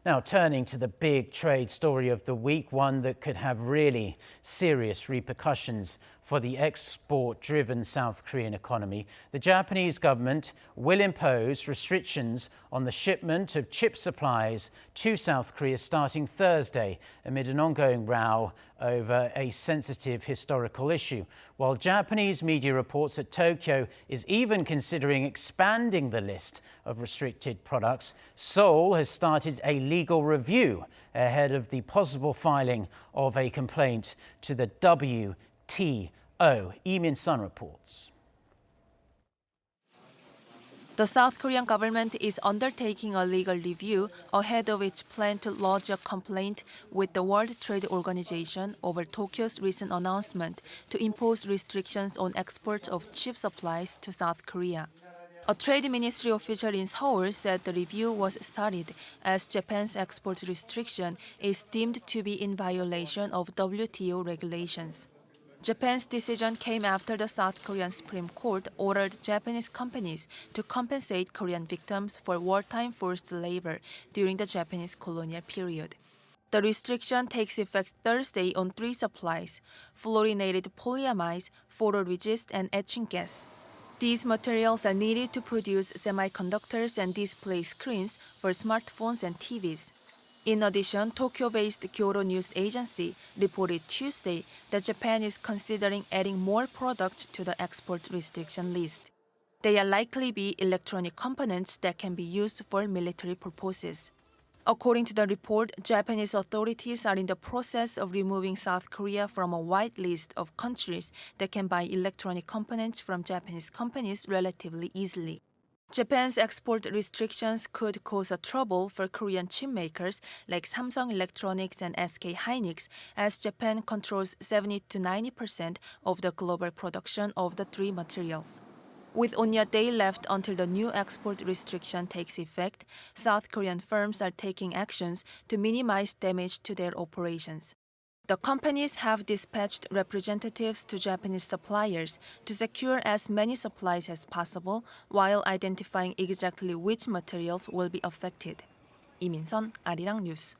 Now, turning to the big trade story of the week, one that could have really serious repercussions for the export-driven South Korean economy, the Japanese government will impose restrictions on the shipment of chip supplies to South Korea starting Thursday amid an ongoing row over a sensitive historical issue. While Japanese media reports that Tokyo is even considering expanding the list of restricted products, Seoul has started a legal review ahead of the possible filing of a complaint to the WTO. Lee Min-sun reports. The South Korean government is undertaking a legal review ahead of its plan to lodge a complaint with the World Trade Organization over Tokyo's recent announcement to impose restrictions on exports of chip supplies to South Korea. A trade ministry official in Seoul said the review was started as Japan's export restriction is deemed to be in violation of WTO regulations. Japan's decision came after the South Korean Supreme Court ordered Japanese companies to compensate Korean victims for wartime forced labor during the Japanese colonial period. The restriction takes effect Thursday on 3 supplies: fluorinated polyamides, photoresist, and etching gas. These materials are needed to produce semiconductors and display screens for smartphones and TVs. In addition, Tokyo-based Kyodo News Agency reported Tuesday that Japan is considering adding more products to the export restriction list. They are likely be electronic components that can be used for military purposes. According to the report, Japanese authorities are in the process of removing South Korea from a wide list of countries that can buy electronic components from Japanese companies relatively easily. Japan's export restrictions could cause a trouble for Korean chip makers like Samsung Electronics and SK Hynix, as Japan controls 70 to 90% of the global production of the 3 materials. With only a day left until the new export restriction takes effect, South Korean firms are taking actions to minimize damage to their operations. The companies have dispatched representatives to Japanese suppliers to secure as many supplies as possible while identifying exactly which materials will be affected. Lee Min-sun, Arirang News.